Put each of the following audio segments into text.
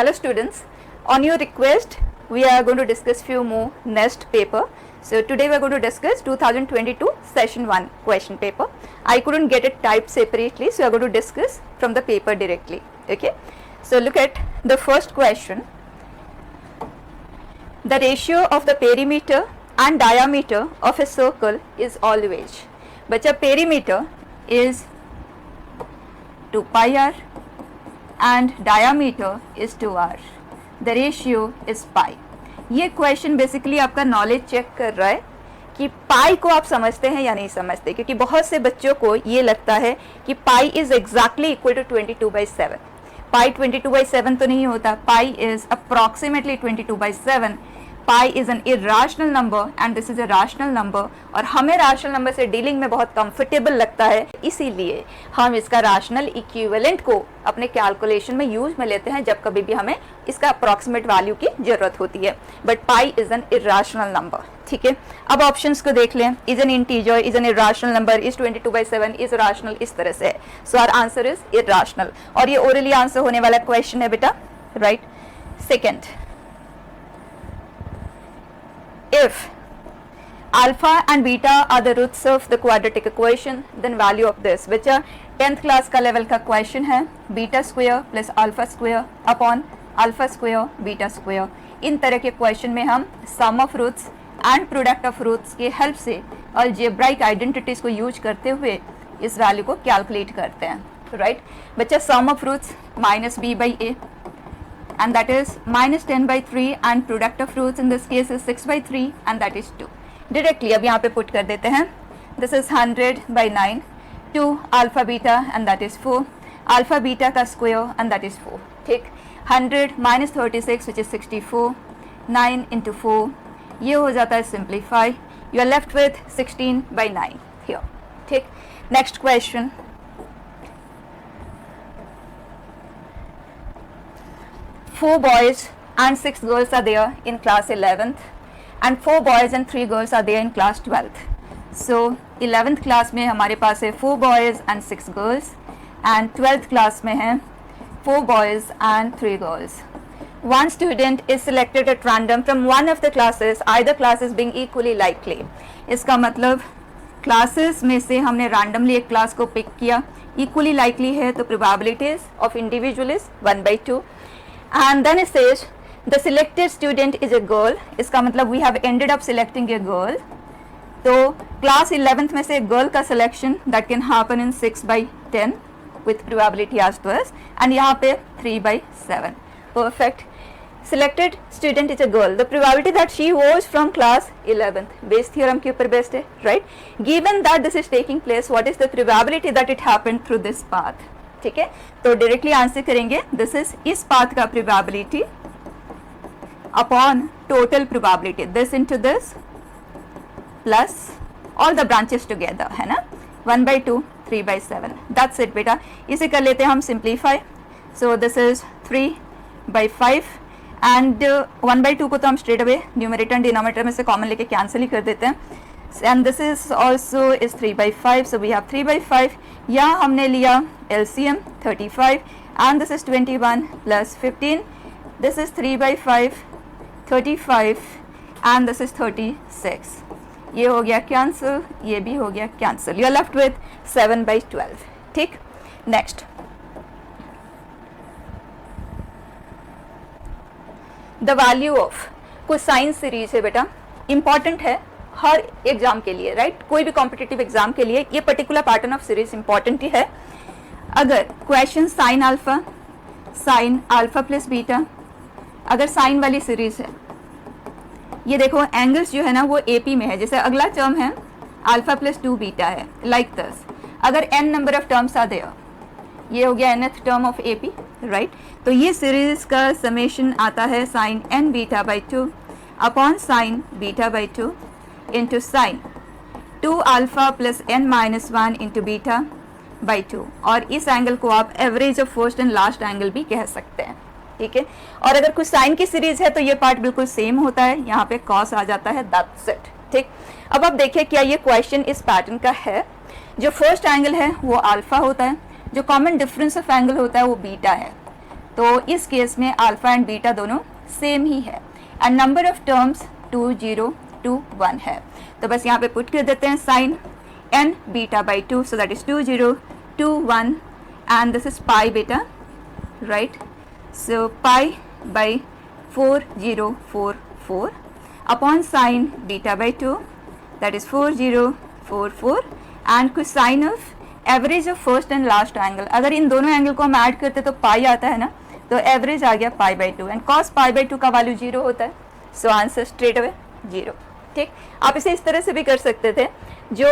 Hello students, on your request we are going to discuss few more next paper. So today we are going to discuss 2022 session 1 question paper. I couldn't get it typed separately, so we are going to discuss from the paper directly. Okay, so look at the first question. The ratio of the perimeter and diameter of a circle is always, बच्चा perimeter is 2 pi r and diameter is 2r. The ratio is pi. ये question basically आपका knowledge check कर रहा है कि पाई को आप समझते हैं या नहीं समझते, क्योंकि बहुत से बच्चों को ये लगता है कि pi is exactly equal to 22/7. Pi 22/7 तो नहीं होता. Pi is approximately 22/7. Pi is an irrational number and this is a rational number, और हमें रैशनल नंबर से डीलिंग में बहुत कंफर्टेबल लगता है, इसीलिए हम इसका रैशनल इक्विवेलेंट को अपने कैलकुलेशन में यूज में लेते हैं जब कभी भी हमें इसका अप्रॉक्सीमेट वैल्यू की जरूरत होती है. But pi is an irrational number. ठीक है, अब ऑप्शंस को देख लें. Is an integer, is an irrational number, is 22/7, is rational, इस तरह से. So our answer is irrational, और ये ओरली आंसर होने वाला क्वेश्चन है बेटा. Right. Second, if alpha and beta are the roots of the quadratic equation, then value of this, which a 10th class का level का question है, beta square plus alpha square upon alpha square beta square. इन तरह के question में हम sum of roots and product of roots के help से algebraic identities को use करते हुए इस value को calculate करते हैं. right? बच्चा sum of roots minus b by a and that is minus 10/3 and product of roots in this case is 6/3 and that is 2. Directly अब यहाँ पे put कर देते हैं. This is 100/9, 2 alpha beta and that is 4, alpha beta का square and that is 4. ठीक. 100 minus 36 which is 64, 9 into 4, ये हो जाता है simplify. You are left with 16/9 here. ठीक. Next question. 4 boys and 6 girls are there in class 11th and 4 boys and 3 girls are there in class 12th. So 11th class में हमारे पास है 4 boys and 6 girls and 12th class में है 4 boys and 3 girls. One student is selected at random from one of the classes, either classes being equally likely. इसका मतलब classes में से हमने randomly एक क्लास को पिक किया, equally likely है तो probabilities of individual is 1/2. And then it says the selected student is a girl. इसका मतलब we have ended up selecting a girl. तो class 11th में से एक girl का selection that can happen in 6/10 with probability as to us, and यहाँ पे 3/7. Perfect. Selected student is a girl. The probability that she was from class 11th. Base theorem के ऊपर based है, right? Given that this is taking place, what is the probability that it happened through this path? ठीक है, तो directly answer करेंगे this is इस path का probability upon total probability, this into this plus all the branches together, है ना. 1/2, 3/7. That's it बेटा. इसे कर लेते हैं हम simplify. So this is 3/5 and 1/2 को तो हम straight away numerator and denominator में से कॉमन लेके कैंसिल ही कर देते हैं. And this is also is 3/5, so we have 3/5. यहाँ हमने लिया LCM 35 and this is 21 plus 15. This is 3/5, 35 and this is 36. ये हो गया कैंसिल, ये भी हो गया cancel. You are left with 7/12. ठीक. Next, the value of cosine series है बेटा. इंपॉर्टेंट है हर एग्जाम के लिए, राइट? कोई भी कॉम्पिटिटिव एग्जाम के लिए ये particular pattern of series important ही है. अगर question sine alpha plus beta, अगर साइन वाली सीरीज है, ये देखो एंगल्स जो है ना वो एपी में है. जैसे अगला टर्म है अल्फा प्लस 2 बीटा है, लाइक दिस. अगर n number of terms are there, ये हो गया nth term of AP, right? तो ये सीरीज का समेशन आता है sine n beta by 2 upon sine beta by 2 into sine 2 alpha plus n minus 1 into beta by 2. और इस एंगल को आप average of first and last angle भी कह सकते हैं. ठीक है, और अगर कुछ साइन की सीरीज है तो ये पार्ट बिल्कुल सेम होता है, यहाँ पे कॉस आ जाता है. That's it. ठीक. अब आप देखिए क्या ये क्वेश्चन इस पैटर्न का है. जो फर्स्ट एंगल है वो अल्फा होता है, जो कॉमन डिफरेंस ऑफ एंगल होता है वो बीटा है. तो इस केस में अल्फा एंड बीटा दोनों सेम ही है एंड नंबर ऑफ टर्म्स 2 0 2 1 है। तो बस यहाँ पे पुट कर देते हैं sine n beta by 2, so that is 2 0 2 1 and this is pi beta, right. So pi by 4 0 4 4 upon sine beta by 2, that is 4 0 4 4 and कुछ sine of average of first and last angle. अगर इन दोनों angle को हम add करते तो पाई आता है ना, तो एवरेज आ गया pi by 2 and cos pi by 2 का वैल्यू 0 होता है, सो आंसर स्ट्रेट अवे 0। ठीक, आप इसे इस तरह से भी कर सकते थे, जो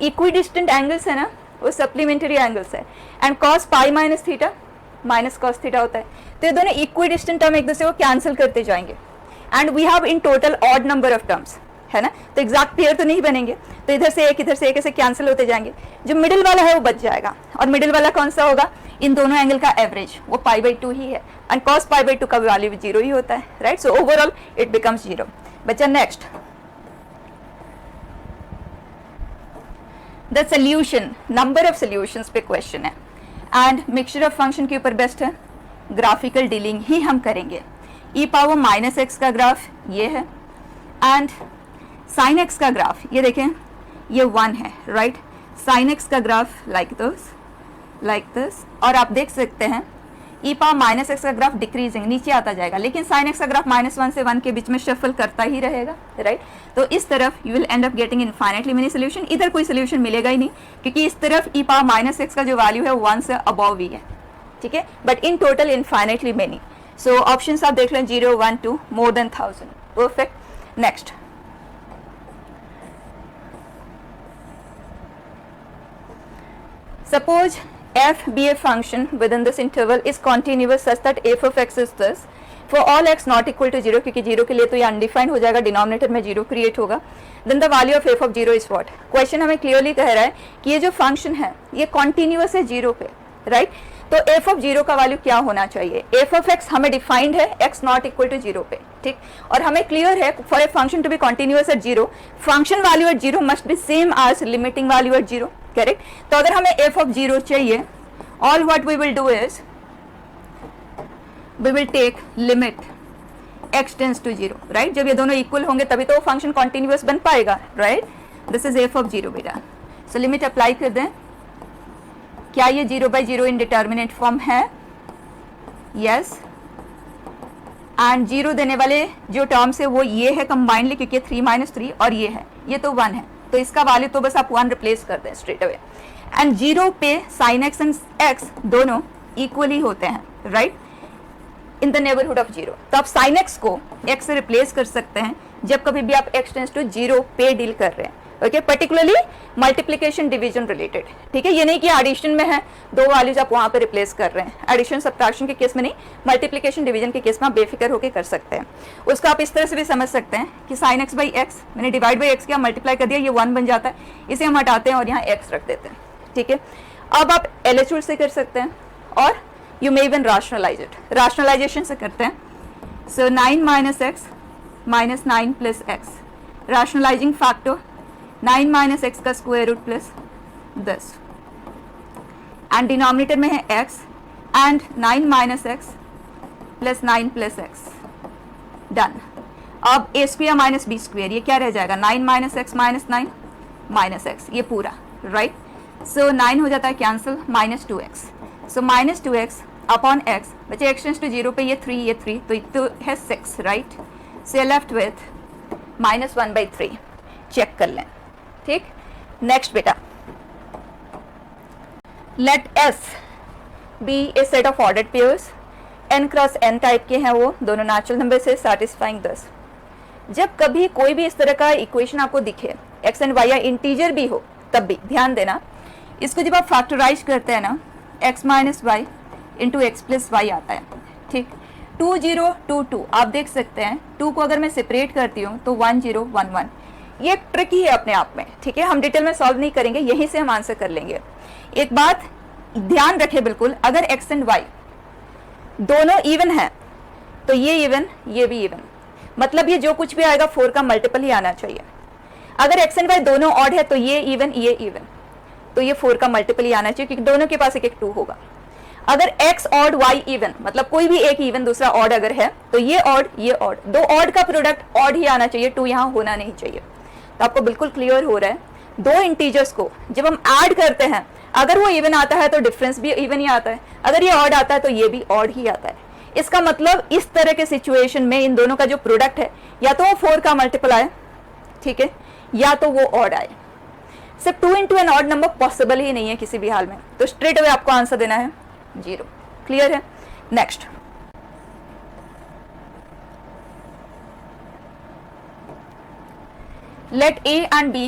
इक्वी डिस्टेंट एंगल्स है ना वो सप्लीमेंट्री एंगल्स है and cos pi minus theta minus cos theta होता है, तो ये दोनों इक्वी डिस्टेंट टर्म एक दूसरे को कैंसिल करते जाएंगे and we have in total odd number of terms, है ना। तो एग्जैक्ट पेयर तो नहीं बनेंगे, तो इधर से एक ऐसे कैंसिल होते जाएंगे, जो मिडिल वाला है वो बच जाएगा और मिडिल वाला कौन सा होगा, इन दोनों एंगल का एवरेज, वो पाई बाई 2 ही है एंड कॉस पाई बाई 2 का वैल्यू भी 0 ही होता है, right. So overall it becomes 0। बच्चा next, the solution, number of solutions पे क्वेश्चन है एंड मिक्सचर ऑफ फंक्शन के ऊपर बेस्ट है, ग्राफिकल डीलिंग ही हम करेंगे। ई पावर माइनस एक्स का ग्राफ ये है एंड साइन एक्स का ग्राफ ये देखें, ये 1 है, राइट। साइन एक्स का ग्राफ लाइक दिस और आप देख सकते हैं ई पावर माइनस एक्स का ग्राफ डिक्रीजिंग नीचे आता जाएगा, लेकिन साइन एक्स का ग्राफ -1 से 1 के बीच में शफल करता ही रहेगा, राइट। तो इस तरफ you will and up getting infinitely many solution, इधर कोई सोल्यूशन मिलेगा ही नहीं क्योंकि इस तरफ ई पावर माइनस एक्स का जो वैल्यू है 1 से अबव ही है, ठीक है, but in total infinitely many. So options आप देख लें 0 1 2 more than 1000, perfect. Next, suppose f be a function within this interval is continuous such that f of x is this for all x not equal to 0, क्योंकि 0 के लिए तो ये undefined हो जाएगा, डिनोमिनेटर में 0 क्रिएट होगा, then the value of f of 0 is what। Question हमें क्लियरली कह रहा है कि ये जो फंक्शन है ये कॉन्टिन्यूअस है 0 पे, राइट। तो f of 0 का वैल्यू क्या होना चाहिए, f of x हमें डिफाइंड है x नॉट इक्वल टू 0 पे, ठीक, और हमें क्लियर है for a function to be continuous at 0 function value at 0 must be same as limiting value at 0, correct. तो अगर हमें f of 0 चाहिए, all what we will do is we will take limit x tends to 0, right. जब ये दोनों equal होंगे तभी तो वो फंक्शन कॉन्टिन्यूअस बन पाएगा, right. This is f of 0 बेटा, सो लिमिट अप्लाई कर दें। क्या ये 0/0 इंडिटर्मिनेट फॉर्म है, यस, एंड 0 देने वाले जो टर्म्स है वो ये है कंबाइंडली, क्योंकि 3 - 3 और ये है, ये तो 1 है, तो इसका वैल्यू तो बस आप 1 रिप्लेस कर दें स्ट्रेट अवे एंड 0 पे साइन एक्स एंड एक्स दोनों इक्वली होते हैं, right, in the neighbourhood of 0। तो आप साइन एक्स को x से रिप्लेस कर सकते हैं जब कभी भी आप x टेंड्स टू 0 पे डील कर रहे हैं, okay, particularly multiplication division related, ठीक है। ये नहीं कि एडिशन में है दो वैल्यूज आप वहां पे रिप्लेस कर रहे हैं, एडिशन सब्ट्रैक्शन के केस में नहीं, मल्टीप्लिकेशन डिवीजन के केस में आप बेफिक्र होकर कर सकते हैं। उसको आप इस तरह से भी समझ सकते हैं कि साइन एक्स बाई एक्स मैंने डिवाइड बाई एक्स किया, मल्टीप्लाई कर दिया, ये 1 बन जाता है, इसे हम हटाते हैं और यहाँ x रख देते हैं, ठीक है। अब आप LHS से कर सकते हैं और you may even rationalise it, rationalisation से करते हैं। So 9 - x - 9 + x, rationalising factor 9 - x का square root plus 10 and denominator में है x and 9 - x + 9 + x, done. अब a² - b², ये क्या रह जाएगा, 9 - x - 9 - x, ये पूरा, राइट। सो 9 हो जाता है cancel, -2x, so -2x upon x, बचे x टेंड्स टू 0 पे ये 3 तो है 6, right. So left with -1/3, check कर लें, ठीक। नेक्स्ट बेटा, let S be a set of ordered pairs, n cross n type के हैं वो, दोनों नेचुरल नंबर से सैटिस्फाइंग 10। जब कभी कोई भी इस तरह का इक्वेशन आपको दिखे, x एंड y या इंटीजर भी हो, तब भी ध्यान देना, इसको जब आप फैक्टराइज करते हैं ना, x - y into x + y आता है, ठीक। 2 0 2 2 आप देख सकते हैं, 2 को अगर मैं सेपरेट करती हूँ तो 1 0 1 1, ये एक ट्रिक ही है अपने आप में, ठीक है, हम डिटेल में सॉल्व नहीं करेंगे, यहीं से हम आंसर कर लेंगे। एक बात ध्यान रखें बिल्कुल, अगर x एंड y दोनों इवन है तो ये इवन, ये भी इवन, मतलब ये जो कुछ भी आएगा 4 का मल्टीपल ही आना चाहिए। अगर x एंड y दोनों ऑड है तो ये इवन, तो ये 4 का मल्टीपल ही आना चाहिए, क्योंकि दोनों के पास एक 2 होगा। अगर x ऑड y इवन, मतलब कोई भी एक इवन दूसरा ऑड अगर है तो ये ऑड ये ऑड, दो ऑड का प्रोडक्ट ऑड ही आना चाहिए, 2 यहाँ होना नहीं चाहिए। तो आपको बिल्कुल क्लियर हो रहा है, दो इंटीजर्स को जब हम ऐड करते हैं अगर वो इवन आता है तो डिफरेंस भी इवन ही आता है, अगर ये ऑड आता है तो ये भी ऑड ही आता है। इसका मतलब इस तरह के सिचुएशन में इन दोनों का जो प्रोडक्ट है या तो वो 4 का मल्टीपल आए, ठीक है, या तो वो ऑड आए। सिर्फ 2 into an odd number possible ही नहीं है किसी भी हाल में, तो स्ट्रेट अवे आपको आंसर देना है 0। क्लियर है? Next, let a and b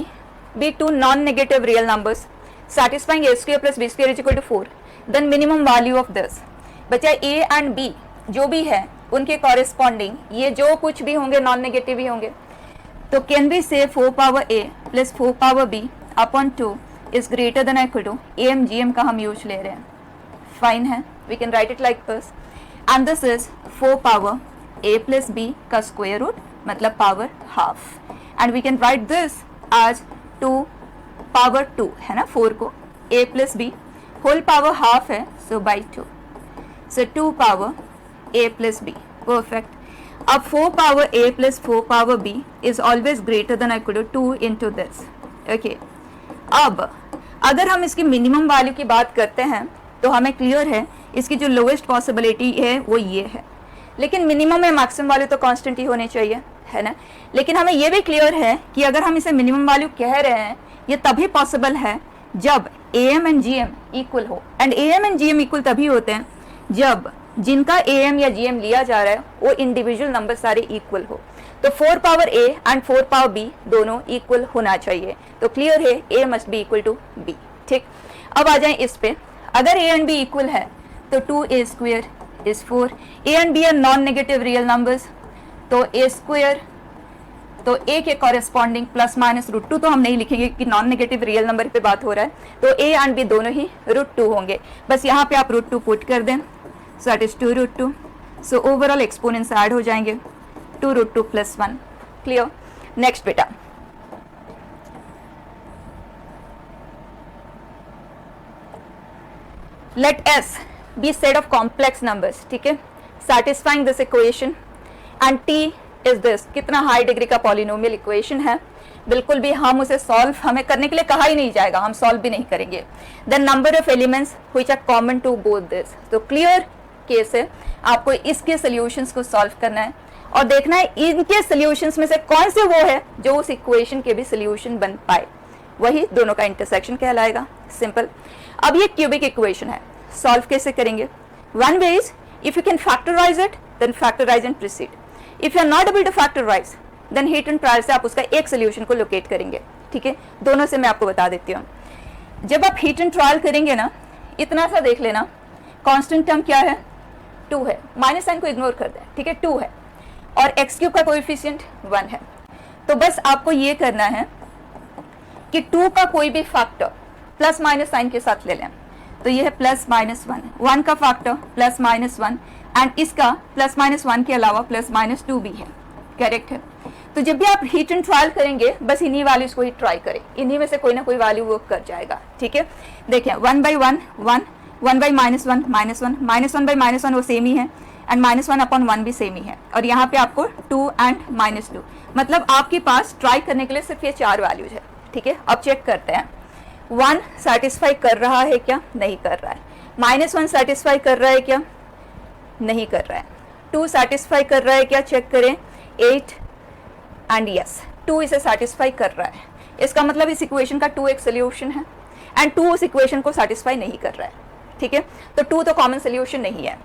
be two non-negative real numbers satisfying a square plus b square is equal to 4, then minimum value of this। बचा a and b जो भी है उनके corresponding ये जो कुछ भी होंगे नॉन नेगेटिव ही होंगे। तो कैन बी से 4 power a plus 4 power b upon 2 is greater than equal to am gm का हम यूज ले रहे हैं, फाइन है, we can write it like this, and this is 4 power a plus b का स्क्वायर रूट मतलब power half, and we can write this as 2 power 2 है ना, 4 को a plus b whole power half है, so by 2, so 2 power a plus b, perfect। अब 4 power a plus 4 power b is always greater than or equal to 2 into this, okay। अब अगर हम इसकी minimum value की बात करते हैं तो हमें क्लियर है इसकी जो लोएस्ट पॉसिबिलिटी है वो ये है, लेकिन मिनिमम या मैक्सिमम वैल्यू तो कांस्टेंट ही होनी चाहिए, है ना। लेकिन हमें ये भी क्लियर है कि अगर हम इसे मिनिमम वैल्यू कह रहे हैं ये तभी पॉसिबल है जब am एंड gm इक्वल हो, and am and gm equal तभी होते हैं जब जिनका am या gm लिया जा रहा है वो इंडिविजुअल नंबर सारे इक्वल हो। तो 4 power a and 4 power b दोनों इक्वल होना चाहिए, तो क्लियर है a must be equal to b, ठीक। अब आ जाए इस पे, अगर a एंड b इक्वल है तो 2a square is 4, a and b are non negative real numbers, तो a स्क्वायर तो a के कॉरेस्पॉन्डिंग प्लस माइनस रूट 2 तो हम नहीं लिखेंगे कि नॉन नेगेटिव रियल नंबर पे बात हो रहा है, तो a एंड b दोनों ही रूट 2 होंगे, बस यहाँ पे आप रूट 2 पुट कर दें, so that is 2 root 2, so overall exponents add हो जाएंगे 2 रूट 2 प्लस 1, क्लियर। नेक्स्ट बेटा, let s be set of complex numbers, ठीक है, satisfying this equation and t is this, कितना हाई डिग्री का पॉलिनोमियल इक्वेशन है, बिल्कुल भी हम उसे सॉल्व हमें करने के लिए कहा ही नहीं जाएगा, हम सॉल्व भी नहीं करेंगे। Then number of elements which are common to both this, तो क्लियर केस है, आपको इसके सॉल्यूशंस को सॉल्व करना है और देखना है इनके सॉल्यूशंस में से कौन से वो है जो उस इक्वेशन के भी सॉल्यूशन बन पाए, वही दोनों का इंटरसेक्शन कहलाएगा, सिंपल। अब ये क्यूबिक इक्वेशन है, सॉल्व कैसे करेंगे? One way is if you can factorise it then factorise and proceed, if you are not able to factorise then hit and trial से आप उसका एक सोल्यूशन को लोकेट करेंगे, ठीक है। दोनों से मैं आपको बता देती हूँ, जब आप हीट एंड ट्रायल करेंगे ना, इतना सा देख लेना, कांस्टेंट टर्म क्या है? 2 है, माइनस साइन को इग्नोर कर दें, ठीक है, 2 है, और एक्स क्यूब का कोएफिशिएंट 1 है, तो बस आपको ये करना है कि 2 का कोई भी फैक्टर प्लस माइनस साइन के साथ ले लें, तो ये है प्लस माइनस 1, 1 का फैक्टर प्लस माइनस 1 एंड इसका प्लस माइनस 1 के अलावा प्लस माइनस 2 भी है, करेक्ट है। तो जब भी आप हीट एंड ट्रायल करेंगे बस इन्हीं वैल्यूज को ही ट्राई करें, इन्हीं में से कोई ना कोई वैल्यू वर्क कर जाएगा, ठीक है। देखिए 1 by 1 1, 1 by minus 1 minus 1, minus 1 by minus 1 वो सेम ही है, एंड माइनस 1 अपॉन 1 भी सेम ही है, और यहाँ पे आपको 2 एंड माइनस 2, मतलब आपके पास ट्राई करने के लिए सिर्फ ये 4 वैल्यूज है, ठीक है। अब चेक करते हैं 1 सेटिस्फाई कर रहा है क्या? नहीं कर रहा है। माइनस 1 सेटिस्फाई कर रहा है क्या? नहीं कर रहा है। 2 सेटिस्फाई कर रहा है क्या? चेक करें, 8 एंड यस 2 इसे सेटिस्फाई कर रहा है, इसका मतलब इस इक्वेशन का 2 एक सोल्यूशन है, एंड 2 उस इक्वेशन को सेटिस्फाई नहीं कर रहा है, ठीक है। तो 2 तो कॉमन सोल्यूशन नहीं है।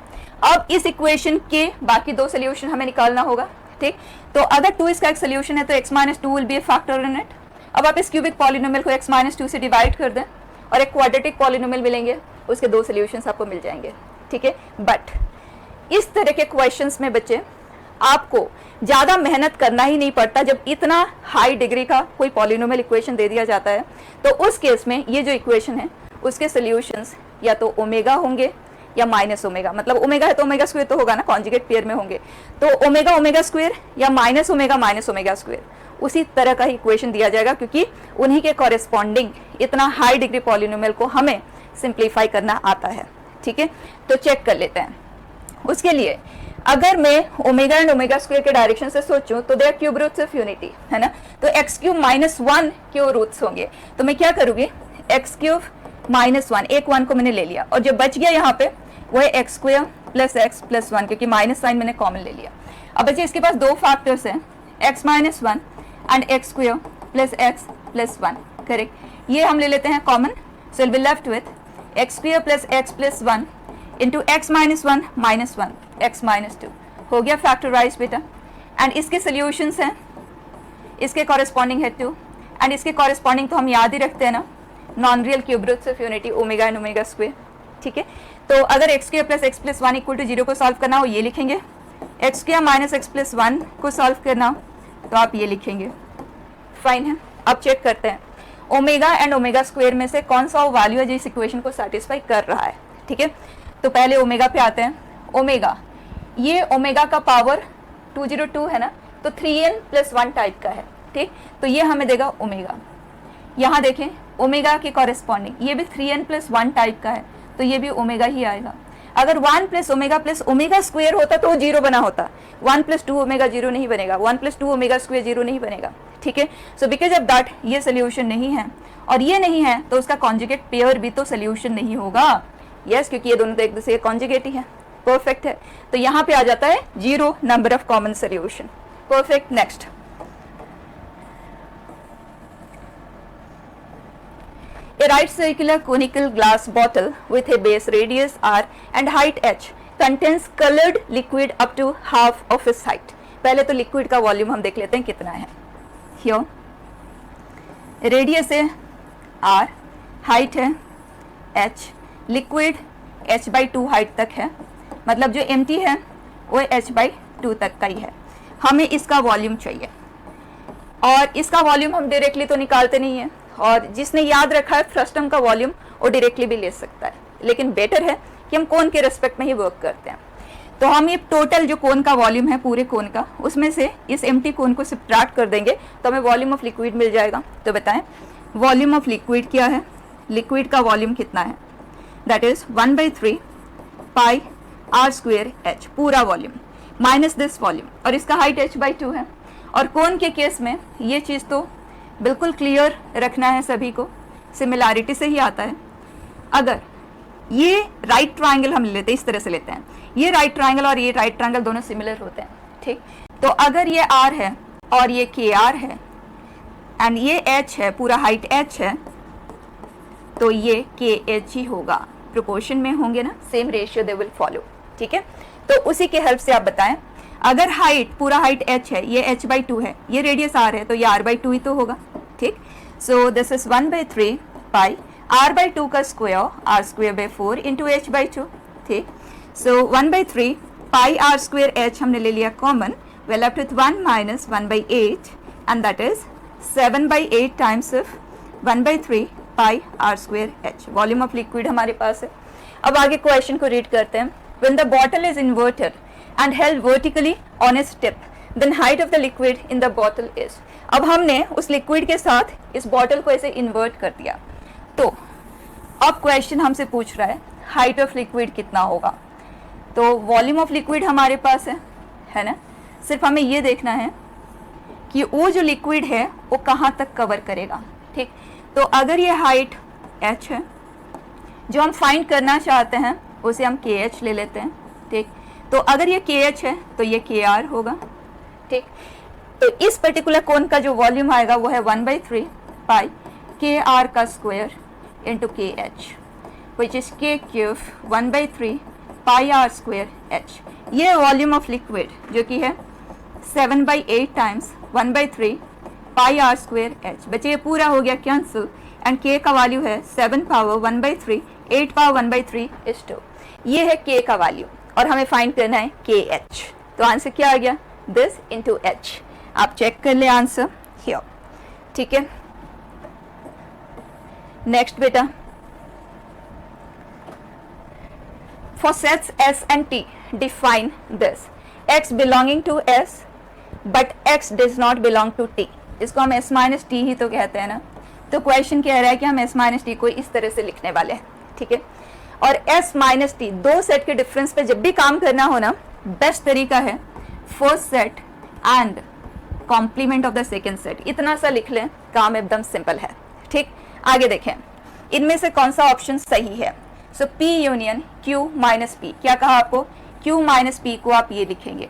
अब इस इक्वेशन के बाकी 2 सोल्यूशन हमें निकालना होगा, ठीक। तो अगर 2 इसका एक सोल्यूशन है तो x minus 2 will be A factor in it. अब आप इस क्यूबिक पॉलिनोमियल को x माइनस 2 से डिवाइड कर दें और एक क्वाड्रेटिक पॉलिनोमियल मिलेंगे, उसके 2 सोल्यूशंस आपको मिल जाएंगे, ठीक है। बट इस तरह के क्वेश्चंस में बच्चे आपको ज़्यादा मेहनत करना ही नहीं पड़ता, जब इतना हाई डिग्री का कोई पॉलिनोमियल इक्वेशन दे दिया जाता है तो उस केस में ये जो इक्वेशन है उसके सोल्यूशंस या तो ओमेगा होंगे या माइनस ओमेगा, मतलब ओमेगा है तो ओमेगा स्क्वायर तो होगा ना, कॉन्जुगेट पेयर में होंगे, तो ओमेगा ओमेगा स्क्वायर या minus omega minus omega square, उसी तरह का इक्वेशन दिया जाएगा, क्योंकि उन्हीं के कॉरेस्पॉन्डिंग इतना हाई डिग्री पॉलिनोमियल को हमें सिंप्लीफाई करना आता है, ठीक है, तो चेक कर लेते हैं। उसके लिए अगर मैं ओमेगा एंड ओमेगा स्क्वायर के डायरेक्शन से सोचूं तो they are cube roots of unity, है ना, तो x cube minus 1 cube roots होंगे। तो मैं क्या करूंगी, एक्स क्यूब माइनस 1, एक 1 को मैंने ले लिया और जो बच गया यहाँ पे वो है x square plus x plus 1, क्योंकि माइनस साइन मैंने कॉमन ले लिया। अब बच्चे इसके पास दो फैक्टर्स हैं, x minus 1 and x square plus x plus 1, correct. ये हम ले लेते हैं common, so will be left with x square plus x plus 1 into x minus 1 minus 1 x minus 2, हो गया फैक्टराइज बेटा। एंड इसके सोल्यूशंस हैं, इसके कॉरेस्पॉन्डिंग है 2 एंड इसके कॉरेस्पॉन्डिंग तो हम याद ही रखते हैं ना, non real cube roots of unity omega and omega square, ठीक है। तो अगर x square plus x plus 1 equal to 0 को सॉल्व करना हो ये लिखेंगे, x square minus x plus 1 को सॉल्व करना हो तो आप ये लिखेंगे, फाइन है। अब चेक करते हैं ओमेगा एंड ओमेगा स्क्वायर में से कौन सा वैल्यू है जो इस इक्वेशन को सेटिस्फाई कर रहा है, ठीक है। तो पहले ओमेगा पे आते हैं। ओमेगा, ये ओमेगा का पावर 202 है ना, तो 3n प्लस 1 टाइप का है, ठीक, तो ये हमें देगा ओमेगा। यहाँ देखें ओमेगा के कॉरेस्पॉन्डिंग ये भी 3n प्लस 1 टाइप का है, तो ये भी ओमेगा ही आएगा। अगर 1 प्लस ओमेगा स्क्वायर होता तो वो 0 बना होता, 1 प्लस 2 ओमेगा 0 नहीं बनेगा, 1 प्लस 2 ओमेगा स्क्वायर 0 नहीं बनेगा, ठीक है। सो बिकॉज ऑफ दैट ये सोल्यूशन नहीं है और ये नहीं है तो उसका कॉन्जुगेट पेयर भी तो सोल्यूशन नहीं होगा, यस, क्योंकि ये दोनों तो एक दूसरे के कॉन्जुगेट ही है, परफेक्ट है। तो यहाँ पे आ जाता है 0 number of common solution, perfect. Next, a right circular conical glass bottle with a base radius r and height h contains colored liquid up to half of its height। पहले तो liquid का volume हम देख लेते हैं कितना है। Here radius है r, हाइट है h, लिक्विड h/2 हाइट तक है, मतलब जो एम्प्टी है वो h/2 तक का ही है। हमें इसका वॉल्यूम चाहिए और इसका वॉल्यूम हम डायरेक्टली तो निकालते नहीं है, और जिसने याद रखा है फ्रस्टम का वॉल्यूम वो डायरेक्टली भी ले सकता है, लेकिन बेटर है कि हम कोन के रेस्पेक्ट में ही वर्क करते हैं। तो हम ये टोटल जो कोन का वॉल्यूम है पूरे कोन का, उसमें से इस एम्प्टी कोन को सब्ट्रैक्ट कर देंगे तो हमें वॉल्यूम ऑफ लिक्विड मिल जाएगा। तो बताएं वॉल्यूम ऑफ लिक्विड क्या है, लिक्विड का वॉल्यूम कितना है, that is 1/3 pi r square h, पूरा वॉल्यूम माइनस दिस वॉल्यूम, और इसका हाइट h/2 है। और कोन के केस में ये चीज़ तो बिल्कुल क्लियर रखना है सभी को, सिमिलैरिटी से ही आता है। अगर ये राइट ट्रायंगल हम लेते हैं, इस तरह से लेते हैं, ये राइट ट्रायंगल और ये राइट ट्रायंगल दोनों सिमिलर होते हैं, ठीक। तो अगर ये r है और ये kr है एंड ये h है, पूरा हाइट h है, तो ये kh ही होगा, प्रोपोर्शन में होंगे ना, same ratio they will follow, ठीक है। तो उसी के हेल्प से आप बताएं, अगर हाइट पूरा हाइट h है, ये h/2 है, ये रेडियस r है, तो ये r/2 ही तो होगा, ठीक। सो दिस इज 1/3 पाई r/2 का square, r square by 4 into h/2, ठीक। सो 1/3 पाई r स्क्वायर h हमने ले लिया common, way left with 1 minus 1/8 and that is 7/8 times of 1/3 pi r square h। Volume of liquid हमारे पास है। अब आगे क्वेश्चन को रीड करते हैं। When the bottle is inverted and held vertically on its tip, then height of the liquid in the bottle is। अब हमने उस लिक्विड के साथ इस बॉटल को ऐसे इन्वर्ट कर दिया, तो अब क्वेश्चन हमसे पूछ रहा है हाइट ऑफ लिक्विड कितना होगा। तो वॉल्यूम ऑफ लिक्विड हमारे पास है ना, सिर्फ हमें ये देखना है कि वो जो लिक्विड है वो कहाँ तक कवर करेगा, ठीक। तो अगर ये हाइट h है, जो हम फाइंड करना चाहते हैं उसे हम kh ले लेते हैं, ठीक। तो अगर ये kh है तो ये kr होगा, ठीक। तो इस पर्टिकुलर कोन का जो वॉल्यूम आएगा वो है 1/3 पाई kr का square into kh, which is k³ 1/3 pi r square h। ये वॉल्यूम ऑफ लिक्विड जो कि है 7/8 टाइम्स 1/3 पाई r स्क्वायर h। बच्चे ये पूरा हो गया कैंसिल, एंड k का वैल्यू है 7 पावर 1/3, 8 पावर 1/3 इज 2। ये है k का वैल्यू और हमें फाइंड करना है kh। तो आंसर क्या आ गया, दिस इंटू h। आप चेक कर ले आंसर हियर, ठीक है। नेक्स्ट बेटा, for sets s and t define this, x belonging to s but x does not belong to t। इसको हम s माइनस टी ही तो कहते हैं ना। तो क्वेश्चन कह रहा है कि हम s माइनस टी को इस तरह से लिखने वाले हैं, ठीक है। और S माइनस टी, दो सेट के डिफरेंस पे जब भी काम करना हो ना, बेस्ट तरीका है first set and complement of the second set. इतना सा लिख लें, काम एकदम सिंपल है। ठीक, आगे देखें इनमें से कौन सा ऑप्शन सही है। सो P union Q minus P, क्या कहा आपको, Q माइनस P को आप ये लिखेंगे।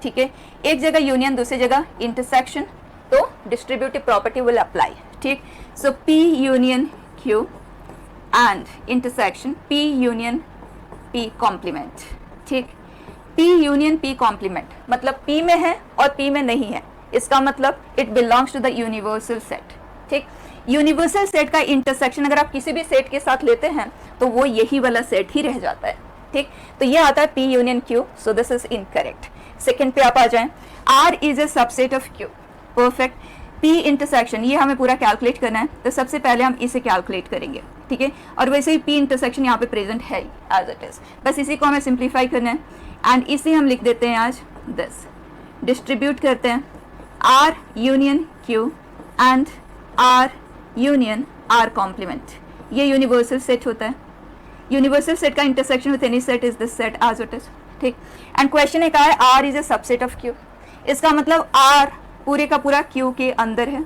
ठीक है, एक जगह यूनियन दूसरी जगह इंटरसेक्शन, तो डिस्ट्रीब्यूटिव प्रॉपर्टी विल अप्लाई। ठीक, so P union Q and intersection P union P complement. ठीक, P यूनियन P कॉम्प्लीमेंट मतलब P में है और P में नहीं है, इसका मतलब it belongs to the universal set. ठीक, यूनिवर्सल सेट का इंटरसेक्शन अगर आप किसी भी सेट के साथ लेते हैं तो वो यही वाला सेट ही रह जाता है। ठीक, तो ये आता है P union Q, so this is incorrect. Second पे आप आ जाएं, R is a subset of Q, perfect. P intersection ये हमें पूरा कैलकुलेट करना है, तो सबसे पहले हम इसे कैलकुलेट करेंगे। ठीक है, और वैसे ही P इंटरसेक्शन यहाँ पे प्रेजेंट है एज इट इज, बस इसी को हमें सिंप्लीफाई करना है एंड इसे हम लिख देते हैं आज दिस। डिस्ट्रीब्यूट करते हैं R union Q and R union R complement, ये यूनिवर्सल सेट होता है। यूनिवर्सल सेट का intersection with any set is this set as it is. ठीक, एंड क्वेश्चन एक है R is a subset of Q, इसका मतलब R पूरे का पूरा Q के अंदर है,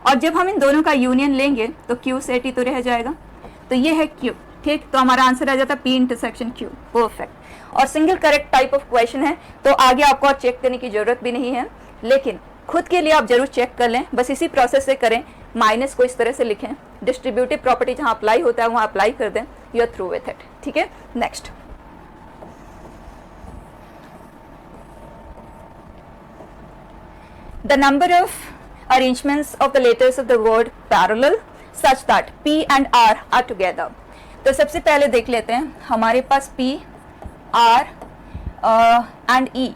और जब हम इन दोनों का यूनियन लेंगे तो Q सेट ही तो रह जाएगा, तो ये है Q। ठीक, तो हमारा आंसर आ जाता है P इंटरसेक्शन Q, परफेक्ट। और single correct type of question है, तो आगे आपको और चेक करने की जरूरत भी नहीं है, लेकिन खुद के लिए आप जरूर चेक कर लें, बस इसी प्रोसेस से करें। माइनस को इस तरह से लिखें, डिस्ट्रीब्यूटिव प्रॉपर्टी जहां अप्लाई होता है वहां अप्लाई कर दें, you are through with it. ठीक है, next the number of arrangements of the letters of the word parallel such that P and R are together। तो सबसे पहले देख लेते हैं, हमारे पास P, R and E,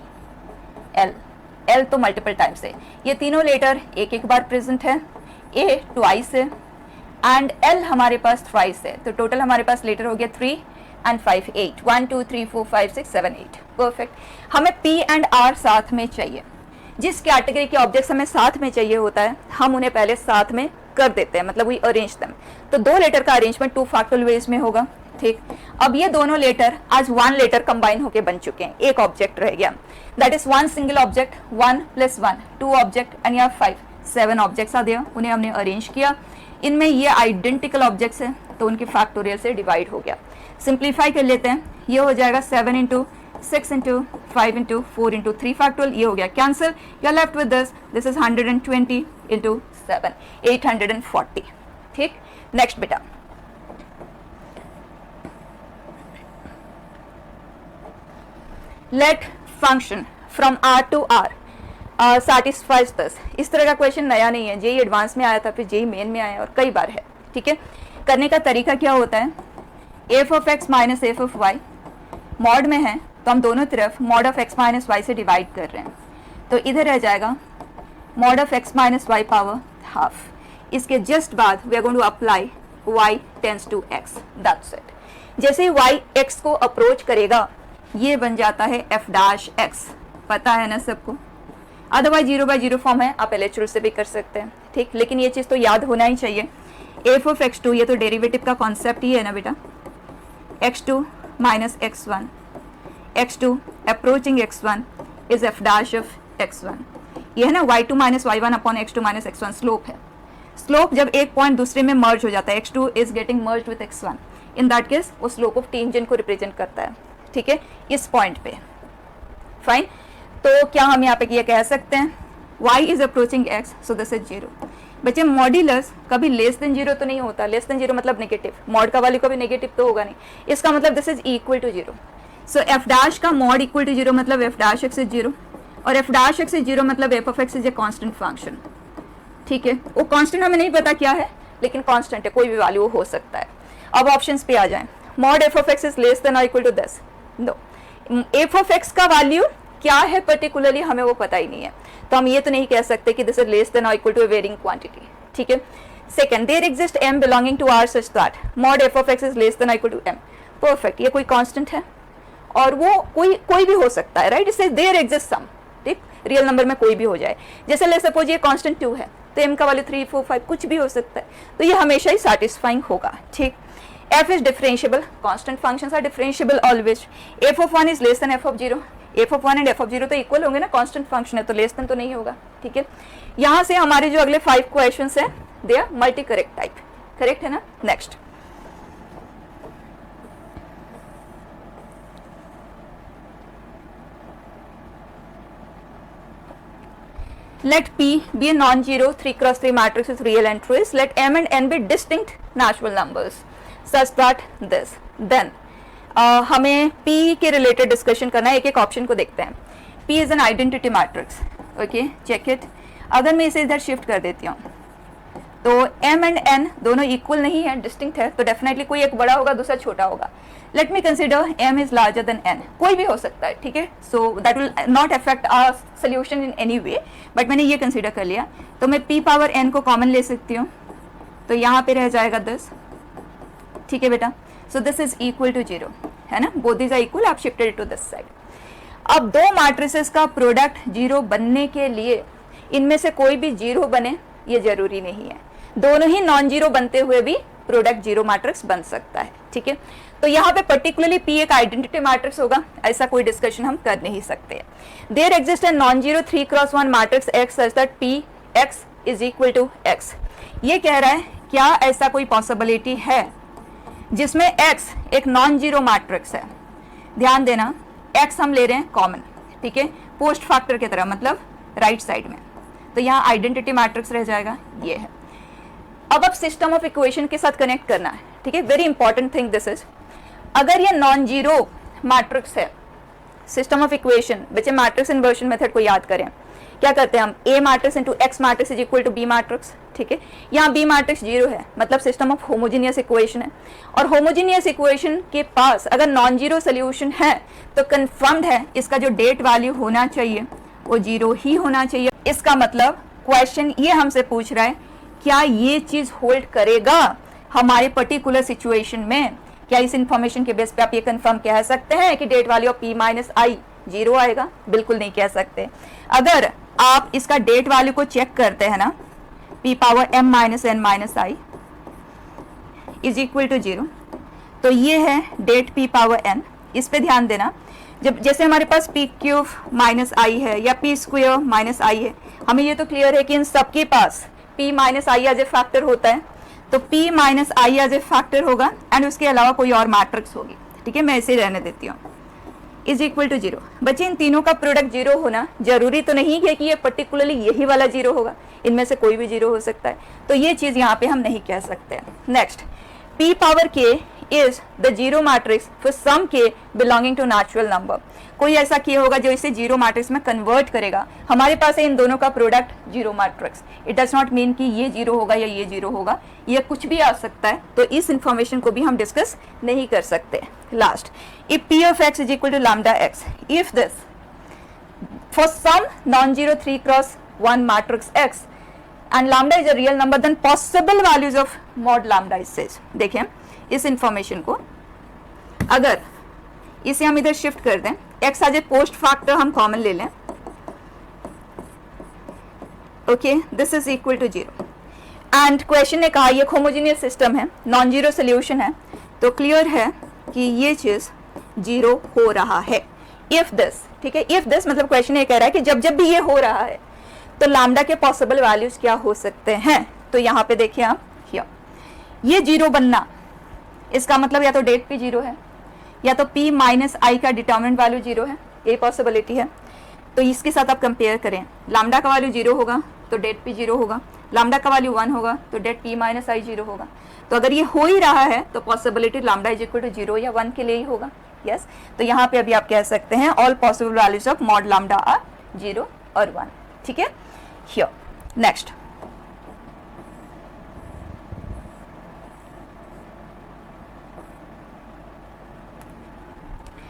L तो मल्टीपल टाइम्स है, ये तीनों लेटर एक एक बार प्रेजेंट है, A ट्वाइस है एंड L हमारे पास थ्राइस है, तो टोटल हमारे पास लेटर हो गया 3 and 5 8, 1 2 3 4 5 6 7 8, परफेक्ट। हमें P एंड R साथ में चाहिए, जिस कैटेगरी के ऑब्जेक्ट्स हमें साथ में चाहिए होता है हम उन्हें पहले साथ में कर देते हैं, मतलब वी अरेंज देम। तो दो लेटर का अरेंजमेंट 2 फैक्टोरियल वेज में होगा। ठीक, अब ये दोनों लेटर आज 1 लेटर कंबाइन होके बन चुके हैं, एक ऑब्जेक्ट रह गया, that is 1 single object, 1 + 1 2 object and यहाँ 5 7 ऑब्जेक्ट्स आ दिया, उन्हें हमने अरेंज किया। इनमें ये आइडेंटिकल ऑब्जेक्ट्स हैं तो उनके फैक्टोरियल से डिवाइड हो गया। सिंप्लीफाई कर लेते हैं, ये हो जाएगा 7 × 6 × 5 × 4 × 3 फैक्टोरियल, ये हो गया cancel, you are left with this is 120 × 7 840। ठीक, नेक्स्ट बेटा let function from R to R satisfies this। इस तरह का क्वेश्चन नया नहीं है, जेई एडवांस में आया था, फिर जेई मेन में आया और कई बार है। ठीक है, करने का तरीका क्या होता है, f of x - f of y mod में है तो हम दोनों तरफ मॉड ऑफ x - y से डिवाइड कर रहे हैं, तो इधर रह जाएगा mod of x - y power half. इसके जस्ट बाद we are going to apply y tends to x, that's it. जैसे ही y x को अप्रोच करेगा ये बन जाता है f'(x), पता है ना सबको, अदरवाइज 0/0 फॉर्म है, आप LHL से भी कर सकते हैं। ठीक, लेकिन ये चीज़ तो याद होना ही चाहिए। f of x2, ये तो डेरिवेटिव का कॉन्सेप्ट ही है ना बेटा, x2 - x1, x2 approaching x1 is f' of x1, ये है ना y2 - y1 upon x2 - x1 slope है। स्लोप जब एक पॉइंट दूसरे में मर्ज हो जाता है, x2 is getting merge with x1, in that case वो स्लोप ऑफ टेंजेंट को रिप्रेजेंट करता है। ठीक है, इस पॉइंट पे फाइन। तो क्या हम यहाँ पे ये कह सकते हैं y is approaching x, so this is 0। बच्चे मॉड्यूलस कभी लेस देन 0 तो नहीं होता, लेस देन 0 मतलब नेगेटिव, मॉड का वैल्यू कभी नेगेटिव तो होगा नहीं, इसका मतलब this is equal to 0। So f' का मॉड इक्वल टू 0 मतलब f'(x) इज 0, और f'(x) इज 0 मतलब f of x is a constant function. ठीक है, वो कांस्टेंट हमें नहीं पता क्या है, लेकिन कांस्टेंट है, कोई भी वैल्यू हो सकता है। अब ऑप्शंस पे आ जाएं, mod f of x is less than और equal to this, no, f of x का वैल्यू क्या है पर्टिकुलरली हमें वो पता ही नहीं है, तो हम ये तो नहीं कह सकते कि दिस इज लेस देन और equal to a varying quantity. ठीक है, second, there exist m belonging to R such that mod f of x is less than और इक्वल टू m, परफेक्ट, ये कोई कांस्टेंट है और वो कोई भी हो सकता है, राइट, इससे देयर एग्जिस्ट सम। ठीक, रियल नंबर में कोई भी हो जाए, जैसे ले सपोज ये कांस्टेंट 2 है तो m का वैल्यू 3 4 5 कुछ भी हो सकता है, तो ये हमेशा ही सैटिस्फाइंग होगा। ठीक, f is differentiable, constant functions are differentiable always. f of 1 is less than f of 0. f of 1 and f of 0 तो इक्वल होंगे ना, कांस्टेंट फंक्शन है तो लेस देन तो नहीं होगा, ठीक है। यहाँ से हमारे जो अगले 5 क्वेश्चंस है they are multi correct type, correct है ना। Next, let P be a non-zero 3x3 matrix with real entries. Let M and N be distinct natural numbers such that this. Then हमें P के related discussion करना है, एक एक option को देखते हैं। P is an identity matrix, okay, check it. अगर मैं इसे इधर शिफ्ट कर देती हूँ तो M एंड N दोनों इक्वल नहीं है, डिस्टिंक्ट है, तो डेफिनेटली कोई एक बड़ा होगा दूसरा छोटा होगा। Let me consider M is larger than N, कोई भी हो सकता है, ठीक है। So that will not affect our solution in any way, but मैंने ये कंसिडर कर लिया। तो मैं P पावर N को कॉमन ले सकती हूँ, तो यहाँ पे रह जाएगा 10, ठीक है बेटा। So this is equal to 0, है ना, बोथ दीज आर इक्वल, आप शिफ्टेड टू दिस साइड। अब दो मैट्रिसेस का प्रोडक्ट 0 बनने के लिए इनमें से कोई भी 0 बने ये जरूरी नहीं है, दोनों ही नॉन जीरो बनते हुए भी प्रोडक्ट 0 मैट्रिक्स बन सकता है, ठीक है। तो यहाँ पे पर्टिकुलरली P एक आइडेंटिटी मैट्रिक्स होगा, ऐसा कोई डिस्कशन हम कर नहीं सकते। There exist a non zero 3x1 matrix X such that P X is equal to X। ये कह रहा है क्या ऐसा कोई पॉसिबिलिटी है जिसमें X एक नॉन जीरो मैट्रिक्स है। ध्यान देना, X हम ले रहे हैं कॉमन, ठीक है, पोस्ट फैक्टर की तरह, मतलब राइट साइड में, तो यहाँ आइडेंटिटी मैट्रिक्स रह जाएगा, ये है। अब सिस्टम ऑफ इक्वेशन के साथ कनेक्ट करना है, ठीक है, very important thing this is. अगर ये नॉन जीरो मैट्रिक्स है, सिस्टम ऑफ इक्वेशन, बच्चे मैट्रिक्स इन्वर्शन मेथड को याद करें, क्या करते हैं हम, A matrix into X matrix is equal to B matrix, ठीक है। यहाँ B मैट्रिक्स 0 है, मतलब सिस्टम ऑफ होमोजीनियस इक्वेशन है, और होमोजीनियस इक्वेशन के पास अगर नॉन जीरो सोल्यूशन है तो कंफर्म्ड है इसका जो डेट वैल्यू होना चाहिए वो 0 ही होना चाहिए। इसका मतलब क्वेश्चन ये हमसे पूछ रहा है क्या ये चीज होल्ड करेगा हमारे पर्टिकुलर सिचुएशन में। क्या इस इंफॉर्मेशन के बेस पे आप ये कंफर्म कह सकते हैं कि det value of P minus I 0 आएगा? बिल्कुल नहीं कह सकते। अगर आप इसका डेट वैल्यू को चेक करते हैं ना, P power M minus N minus I is equal to 0, तो ये है डेट P पावर N। इस पे ध्यान देना, जब जैसे हमारे पास P क्यूब माइनस आई है या P स्क्वायर माइनस आई है, हमें ये तो क्लियर है कि इन सबके पास P minus I as a factor होता है, तो P minus I as a factor होगा एंड उसके अलावा कोई और मैट्रिक्स होगी, ठीक है, मैं इसे रहने देती हूँ, इज इक्वल टू 0। बच्चे इन तीनों का प्रोडक्ट 0 होना जरूरी तो नहीं है कि ये पर्टिकुलरली यही वाला 0 होगा, इनमें से कोई भी 0 हो सकता है, तो ये चीज यहाँ पे हम नहीं कह सकते। Next, P power K is the zero matrix for some K belonging to natural number। कोई ऐसा K होगा जो इसे 0 मैट्रिक्स में कन्वर्ट करेगा। हमारे पास है इन दोनों का product 0 matrix. It does not mean कि ये 0 होगा या ये 0 होगा, ये कुछ भी आ सकता है, तो इस इंफॉर्मेशन को भी हम डिस्कस नहीं कर सकते। Last, if P of x is equal to lambda x, if this for some non-zero 3x1 matrix x and lambda is a real number, then possible values of mod lambda is says। देखें इस information को, अगर इसे हम इधर shift कर दें, x as a post factor हम कॉमन ले लें, okay, this is equal to 0 and question ने कहा ये होमोजेनियस सिस्टम है, नॉन जीरो सोल्यूशन है, तो क्लियर है कि ये चीज 0 हो रहा है। इफ दिस, ठीक है, इफ दिस मतलब क्वेश्चन ये कह रहा है कि जब जब भी ये हो रहा है तो लैम्डा के पॉसिबल वैल्यूज क्या हो सकते हैं। तो यहाँ पे देखिए आप, ये 0 बनना, इसका मतलब या तो डेट P 0 है या तो P माइनस आई का डिटर्मिनेंट वैल्यू 0 है, ये पॉसिबिलिटी है। तो इसके साथ आप कंपेयर करें, लैम्डा का वैल्यू 0 होगा तो डेट P 0 होगा, लैम्डा का वैल्यू 1 होगा तो डेट P माइनस आई 0 होगा। तो अगर ये हो ही रहा है तो possibility lambda is equal to 0 या 1 के लिए ही होगा। यस, तो यहाँ पे अभी आप कह सकते हैं all possible values of mod lambda are 0 और 1, ठीक है। Here next,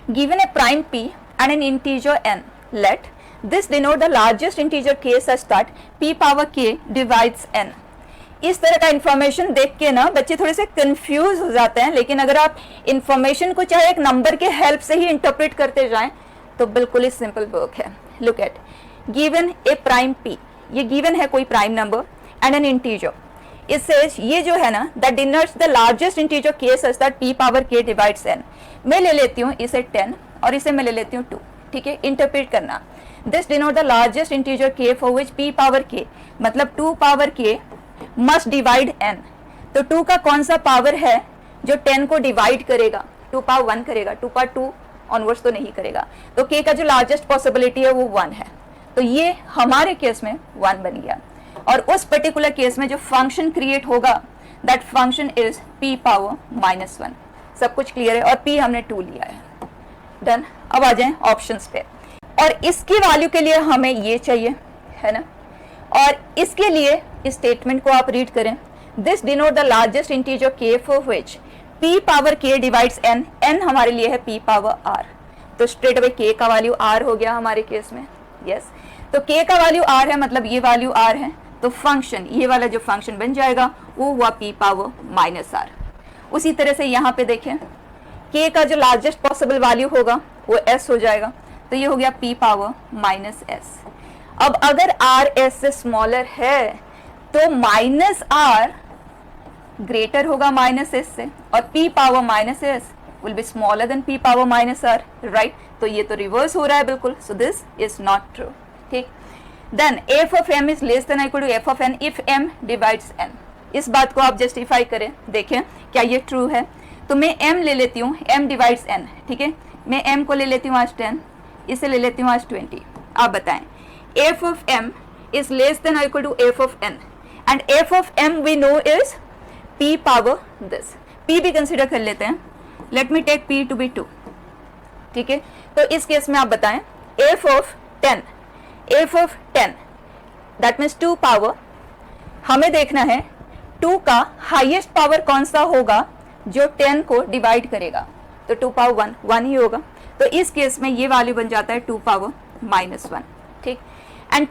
given a prime P and an integer n, let this denote the largest integer k such that P power k divides n। इस तरह का information देख के ना बच्चे थोड़े से कंफ्यूज हो जाते हैं, लेकिन अगर आप इंफॉर्मेशन को चाहे एक नंबर के हेल्प से ही इंटरप्रेट करते जाएं तो बिल्कुल ही सिंपल वर्क है। Look at, given A prime P, ये गिवन है कोई prime number and N integer, it says ये जो है ना that denotes the largest integer k such that p power k divides n। मैं ले लेती हूँ इसे 10 और इसे मैं ले लेती हूँ 2, ठीक है, इंटरप्रेट करना। This denote the largest integer k for which p power k, मतलब 2 power k must divide n। तो 2 का कौन सा पावर है जो 10 को डिवाइड करेगा? 2 पावर 1 करेगा, 2 पावर 2 ऑनवर्ड्स तो नहीं करेगा। तो k का जो लार्जेस्ट पॉसिबिलिटी है वो 1 है, तो ये हमारे केस में 1 बन गया। और उस पर्टिकुलर केस में जो फंक्शन क्रिएट होगा that function is p power -1। सब कुछ क्लियर है, और p हमने 2 लिया है। डन। अब आ जाएं ऑप्शंस पे, और इसकी वैल्यू के लिए हमें ये चाहिए, है ना, और इसके लिए इस स्टेटमेंट को आप रीड करें। This denote the largest integer k for which p power k divides n। n हमारे लिए है p पावर r, तो स्ट्रेट अवे k का वैल्यू r हो गया हमारे केस में। यस, तो k का वैल्यू r है, मतलब ये वैल्यू r है, तो फंक्शन ये वाला जो फंक्शन बन जाएगा वो हुआ p पावर -r। उसी तरह से यहाँ पे देखें k का जो लार्जेस्ट पॉसिबल वैल्यू होगा वो s हो जाएगा, तो ये हो गया p पावर -s। अब अगर r s से स्मॉलर है तो -r ग्रेटर होगा -s से, और p power -s will be smaller than p power -r, right. तो ये तो रिवर्स हो रहा है बिल्कुल, so this is not true, ठीक। Then f of m is less than equal to f of n if m divides n। इस बात को आप जस्टिफाई करें, देखें क्या ये ट्रू है। तो मैं m ले लेती हूँ, m डिवाइड्स n, ठीक है। मैं m को ले लेती हूँ आज 10, इसे ले लेती हूँ आज 20। आप बताएं f of m is less than equal to f of n, and f of m we know is p power this. p भी कंसिडर कर लेते हैं, let me take p to be 2, ठीक है। तो इस केस में आप बताएं f of 10 that means 2 power, हमें देखना है 2 का हाईएस्ट पावर कौन सा होगा जो 10 को डिवाइड करेगा, तो 2 पावर 1 ही होगा। तो इस केस में ये वैल्यू बन जाता है 2 पावर -1, ठीक। एंड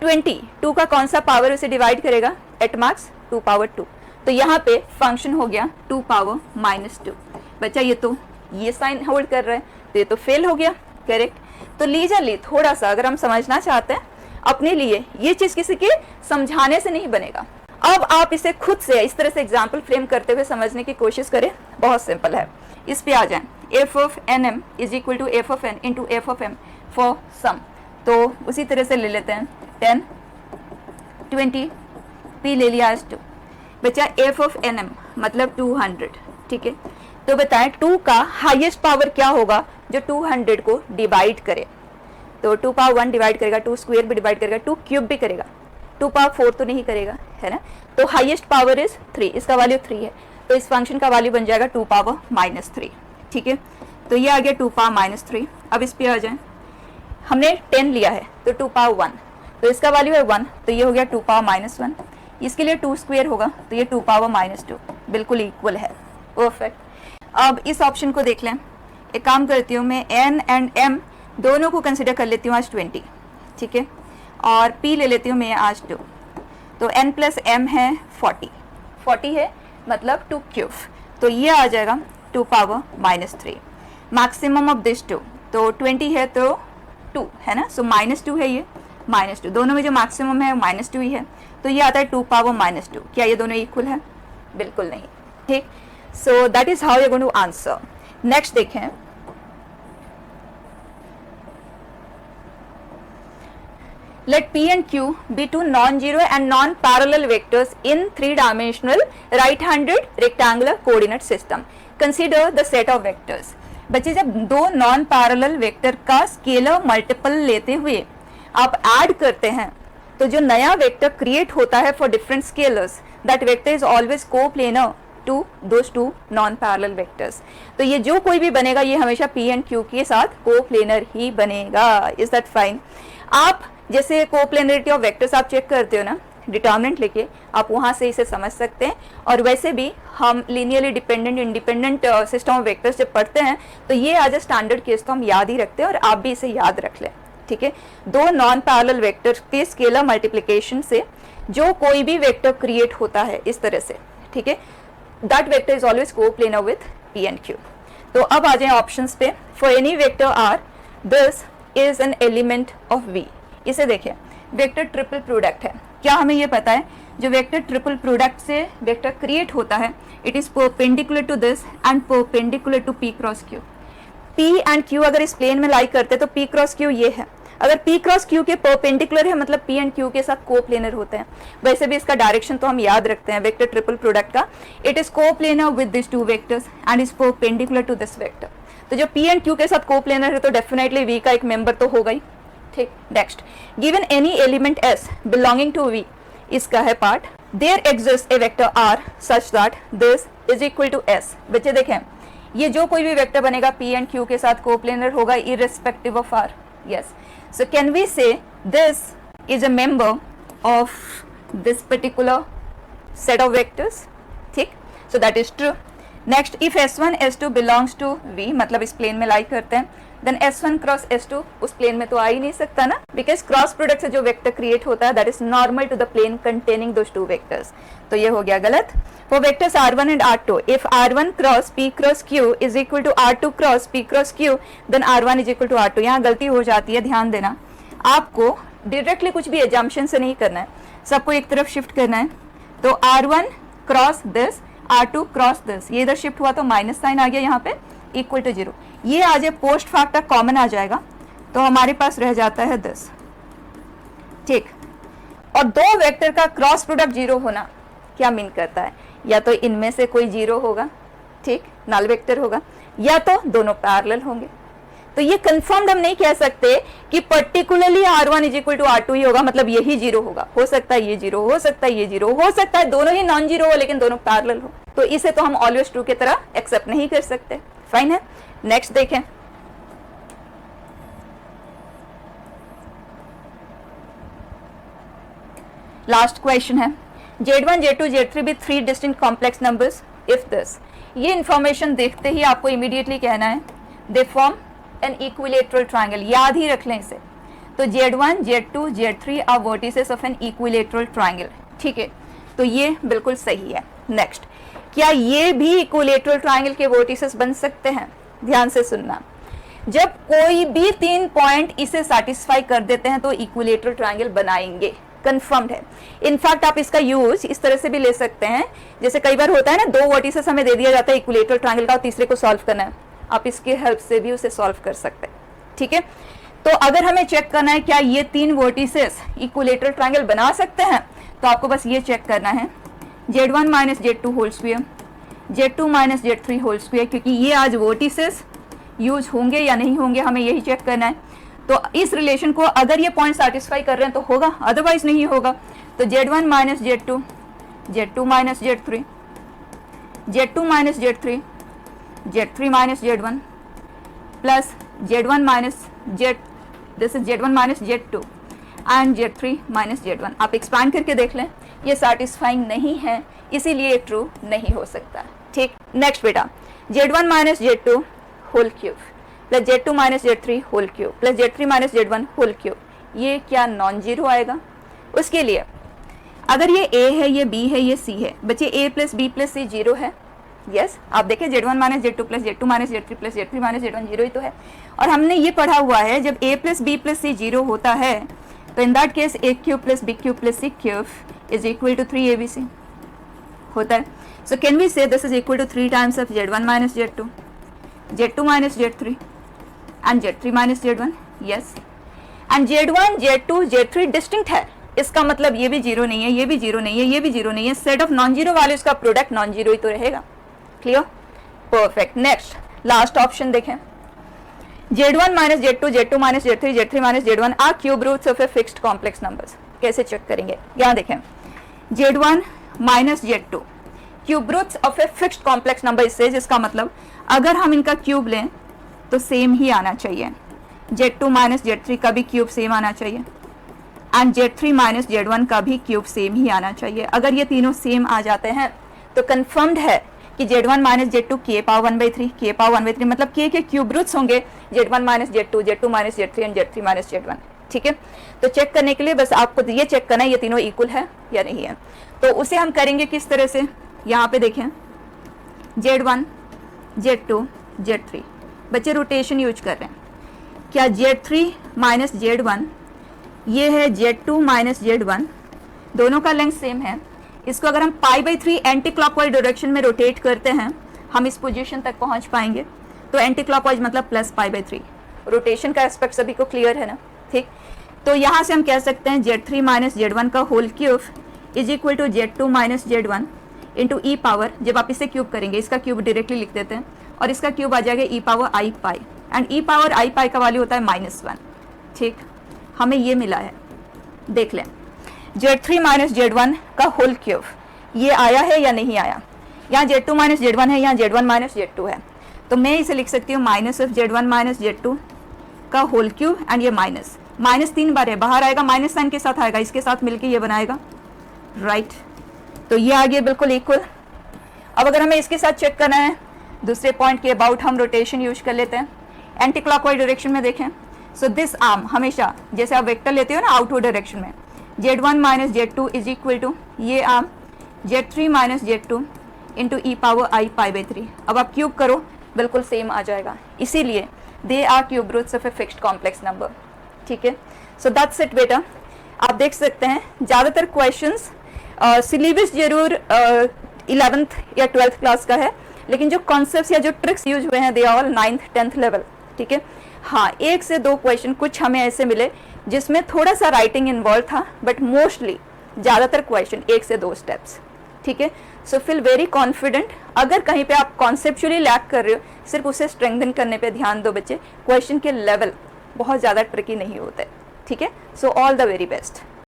2 का कौन सा पावर उसे डिवाइड करेगा? एट मार्क्स 2 पावर 2, तो यहाँ पे फंक्शन हो गया 2 पावर -2। बच्चा ये साइन होल्ड कर रहा है, तो ये तो फेल हो गया, करेक्ट। तो लीजिए थोड़ा सा अगर हम समझना चाहते हैं अपने लिए, ये चीज किसी के समझाने से नहीं बनेगा। अब आप इसे खुद से इस तरह से एग्जाम्पल फ्रेम करते हुए समझने की कोशिश करें, बहुत सिंपल है। इस पे आ जाएं, f of nm is equal to f of n into f of m for some. तो उसी तरह से ले लेते हैं 10 20 p ले लिया आज 2। बचा f ऑफ nm मतलब 200, ठीक है। तो बताएं 2 का हाईएस्ट पावर क्या होगा जो 200 को डिवाइड करे? तो 2 पावर 1 डिवाइड करेगा, 2 स्क्वायर भी डिवाइड करेगा, 2 क्यूब भी करेगा, 2 पावर 4 तो नहीं करेगा, है ना। तो हाईएस्ट पावर इज 3, इसका वैल्यू 3 है, तो इस फंक्शन का वैल्यू बन जाएगा 2 पावर -3, ठीक है। तो ये आ गया 2 पावर -3। अब इस पे आ जाए, हमने 10 लिया है तो 2 पावर 1, तो इसका वैल्यू है 1, तो ये हो गया 2 पावर -1। इसके लिए 2 स्क्वायर होगा, तो ये 2 पावर -2 बिल्कुल इक्वल है, परफेक्ट। अब इस ऑप्शन को देख लें, एक काम करती हूँ मैं n एंड m दोनों को कंसिडर कर लेती हूँ आज 20, ठीक है, और p ले लेती हूँ मैं आज 2। तो n प्लस m है 40 है, मतलब 2 क्यूब, तो ये आ जाएगा 2 पावर -3। मैक्सिमम ऑफ दिस 2, तो 20 है तो 2 है ना, सो -2 है, ये -2, दोनों में जो मैक्सिमम है -2 ही है, तो ये आता है 2 पावर -2। क्या ये दोनों इक्वल है? बिल्कुल नहीं, ठीक। So that is how you going to answer. Next देखें, let p and q be two non-zero and non-parallel vectors in three-dimensional right-handed rectangular coordinate system. Consider the set of vectors. बच्चे जब दो non-parallel vector का scalar multiple लेते हुए आप add करते हैं तो जो नया वेक्टर क्रिएट होता है for different scalars, that vector is always coplanar to those two non-parallel vectors. तो ये जो कोई भी बनेगा ये हमेशा p and q के साथ को-प्लेनर ही बनेगा। Is that fine? आप जैसे कोप्लेनरिटी ऑफ वेक्टर्स आप चेक करते हो ना, डिटर्मिनेंट लेके, आप वहाँ से इसे समझ सकते हैं। और वैसे भी हम linearly dependent independent system of vectors जब पढ़ते हैं तो ये एज अ स्टैंडर्ड केस तो हम याद ही रखते हैं, और आप भी इसे याद रख लें, ठीक है। दो नॉन पैरेलल वेक्टर्स के स्केलर मल्टीप्लिकेशन से जो कोई भी वेक्टर क्रिएट होता है इस तरह से, ठीक है, that vector is always coplanar with p and q। तो अब आ जाए ऑप्शंस पे। For any vector r this is an element of v। इसे देखें, वेक्टर ट्रिपल प्रोडक्ट है। क्या हमें ये पता है? जो वेक्टर ट्रिपल प्रोडक्ट से वेक्टर क्रिएट होता है, it is perpendicular to this and perpendicular to P cross Q. P and Q अगर इस प्लेन में लाई करते तो पी क्रॉस क्यू ये है, अगर पी क्रॉस क्यू के परपेंडिकुलर है मतलब पी एंड क्यू के साथ कोप्लेनर होते हैं। वैसे भी इसका डायरेक्शन तो हम याद रखते हैं वेक्टर ट्रिपल प्रोडक्ट का, it is coplanar with this two vectors and is perpendicular to this vector. तो जो पी एंड क्यू के साथ कोप्लेनर है तो डेफिनेटली वी का एक मेंबर तो होगा ही। ठीक, next, given any element S belonging to V, इसका है part, there exist a vector R such that this is equal to S. बच्चे देखें, ये जो कोई भी वेक्टर बनेगा पी एंड क्यू के साथ कोप्लेनर होगा irrespective of R. Yes, so can we say this is a member of this particular set of vectors? ठीक, so that is true. Next, if S1 S2 belongs to V, मतलब इस plane में लाई करते हैं, then S1 cross S2 उस plane में तो आ ही नहीं सकता ना, because क्रॉस प्रोडक्ट से जो वेक्टर क्रिएट होता है that is normal to the plane containing those two vectors. तो ये हो गया गलत। For vectors R1 and R2, if R1 cross P cross Q is equal to R2 cross P cross Q, then R1 is equal to R2। यहाँ गलती हो जाती है, ध्यान देना, आपको डायरेक्टली कुछ भी एजम्पशन से नहीं करना है, सबको एक तरफ शिफ्ट करना है। तो R1 cross this, R2 cross this, ये इधर शिफ्ट हुआ तो माइनस साइन आ गया यहाँ पे, इक्वल टू 0। ये आज पोस्ट फैक्टर कॉमन आ जाएगा तो हमारे पास रह जाता है दिस। ठीक, और दो वेक्टर का क्रॉस प्रोडक्ट 0 होना क्या मीन करता है, या तो इनमें से कोई 0 होगा, ठीक, नल वेक्टर होगा, या तो दोनों पैरेलल होंगे। तो ये कंफर्म्ड हम नहीं कह सकते कि particularly R1 is equal to R2 ही होगा, मतलब यही 0 होगा। हो सकता है ये 0, हो सकता है ये 0, हो सकता है दोनों ही नॉन 0 हो लेकिन दोनों पैरेलल हो। तो इसे तो हम ऑलवेज ट्रू की तरह एक्सेप्ट नहीं कर सकते। फाइन है, नेक्स्ट देखें। लास्ट क्वेश्चन है, Z1, Z2, Z3 be 3 distinct complex numbers if this। ये इंफॉर्मेशन देखते ही आपको इमीडिएटली कहना है they form an equilateral triangle, याद ही रख लें इसे। तो Z1, Z2, Z3 are vertices of an equilateral triangle। ठीक है, तो ये बिल्कुल सही है। नेक्स्ट, क्या ये भी इक्विलेटरल ट्राइंगल के वर्टिसेस बन सकते हैं? ध्यान से सुनना, जब कोई भी 3 पॉइंट इसे सेटिस्फाई कर देते हैं तो इक्विलेटरल ट्राइंगल बनाएंगे, कंफर्म्ड है। इनफैक्ट आप इसका यूज इस तरह से भी ले सकते हैं, जैसे कई बार होता है ना, 2 वर्टिसेस हमें दे दिया जाता है इक्विलेटरल ट्राइंगल का और तीसरे को सॉल्व करना है, आप इसकी हेल्प से भी उसे सॉल्व कर सकते हैं। ठीक है, तो अगर हमें चेक करना है क्या ये 3 वर्टिसेस इक्विलेटरल ट्राइंगल बना सकते हैं, तो आपको बस ये चेक करना है Z1 minus Z2 whole square, Z2 minus Z3 whole square, क्योंकि ये आज वर्टिसेस यूज होंगे या नहीं होंगे हमें यही चेक करना है। तो इस रिलेशन को अगर ये पॉइंट सेटिस्फाई कर रहे हैं तो होगा, अदरवाइज नहीं होगा। तो Z1 minus Z2, Z2 minus Z3, Z2 minus Z3, Z3 minus Z1 plus Z1 minus Z, this is Z1 minus Z2 and Z3 minus Z1। आप एक्सपैंड करके देख लें, ये सेटिस्फाइंग नहीं है, इसीलिए ट्रू नहीं हो सकता। ठीक, नेक्स्ट बेटा, Z1 minus Z2 whole cube plus Z2 minus Z3 whole cube plus Z3 minus Z1 whole cube, ये क्या नॉन जीरो आएगा? उसके लिए अगर ये A है, ये B है, ये C है, बच्चे A plus B plus C 0 है। यस, आप देखें Z1 minus Z2 plus Z2 minus Z3 plus Z3 minus Z1 0 ही तो है। और हमने ये पढ़ा हुआ है जब A plus B plus C 0 होता है तो in that case A cube plus B cube plus C cube is equal to 3ABC होता है। So can we say this is equal to 3 times of Z1 minus Z2, Z2 minus Z3 and Z3 minus Z1। Yes, and Z1, Z2, Z3 distinct है, इसका मतलब ये भी 0 नहीं है, ये भी 0 नहीं है, ये भी 0 नहीं है। Set of non zero values का प्रोडक्ट नॉन जीरो ही तो रहेगा। Clear, perfect. Next last option देखें, Z1 minus Z2, Z2 minus Z3, Z3 minus Z1 are cube roots of a fixed complex numbers. कैसे चेक करेंगे? यहाँ देखें, Z1 minus Z2 cube roots of a fixed complex number, इससे जिसका मतलब अगर हम इनका क्यूब लें तो सेम ही आना चाहिए। Z2 माइनस Z3 का भी क्यूब सेम आना चाहिए एंड Z3 माइनस Z1 का भी क्यूब सेम ही आना चाहिए। अगर ये तीनों सेम आ जाते हैं तो कंफर्म्ड है कि Z1 minus Z2 k power 1/3, k power 1/3 मतलब k के क्यूब रूट्स होंगे Z1 minus Z2, Z2 minus Z3 and Z3 minus Z1। ठीक है, तो चेक करने के लिए बस आपको ये चेक करना है ये तीनों इक्वल है या नहीं है। तो उसे हम करेंगे किस तरह से, यहाँ पे देखें Z1, Z2, Z3, बच्चे रोटेशन यूज कर रहे हैं। क्या Z3 माइनस Z1 ये है Z2 माइनस Z1, दोनों का लेंथ सेम है इसको अगर हम π/3 एंटी क्लॉकवाइज डायरेक्शन में रोटेट करते हैं, हम इस पोजीशन तक पहुंच पाएंगे। तो एंटी क्लॉकवाइज मतलब प्लस π/3। रोटेशन का एस्पेक्ट सभी को क्लियर है ना, ठीक। तो यहाँ से हम कह सकते हैं Z3 माइनस Z1 का whole cube is equal to Z2 minus Z1 into e power, जब आप इसे क्यूब करेंगे, इसका क्यूब डायरेक्टली लिख देते हैं, और इसका क्यूब आ जाएगा e power i pi, and e power i pi का वैल्यू होता है -1, ठीक। हमें ये मिला है, देख लें, Z3 माइनस Z1 का होल क्यूब, ये आया है या नहीं आया? यहाँ Z2 माइनस Z1 है, यहाँ Z1 माइनस Z2 है, तो मैं इसे लिख सकती हूँ minus of Z1 minus Z2 का होल क्यूब, एंड ये माइनस 3 बार है, बाहर आएगा माइनस साइन के साथ आएगा, इसके साथ मिलके ये बनाएगा, राइट। तो ये आ गया बिल्कुल इक्वल। अब अगर हमें इसके साथ चेक करना है दूसरे पॉइंट के अबाउट, हम रोटेशन यूज कर लेते हैं एंटी क्लॉकवाइज डायरेक्शन में। देखें, सो दिस आर्म हमेशा जैसे आप वेक्टर लेते हो ना आउटवर्ड डायरेक्शन में, Z1 minus Z2 is equal to ये आर्म Z3 minus Z2 into e power i π/3। अब आप क्यूब करो, बिल्कुल सेम आ जाएगा, इसीलिए they are cube roots of a fixed complex number, ठीक है। सो दैट्स इट बेटा। आप देख सकते हैं ज़्यादातर क्वेश्चंस सिलेबस जरूर 11th या 12th क्लास का है, लेकिन जो कॉन्सेप्ट्स या जो ट्रिक्स यूज हुए हैं they are all 9th 10th level, ठीक है। हाँ, 1 से 2 क्वेश्चन कुछ हमें ऐसे मिले जिसमें थोड़ा सा राइटिंग इन्वॉल्व था, बट मोस्टली ज़्यादातर क्वेश्चन 1 से 2 स्टेप्स, ठीक है। So feel very confident. अगर कहीं पे आप कॉन्सेप्चुअली लैक कर रहे हो, सिर्फ उसे स्ट्रेंथन करने पे ध्यान दो बच्चे, क्वेश्चन के लेवल बहुत ज़्यादा ट्रिकी नहीं होते, ठीक है। So all the very best.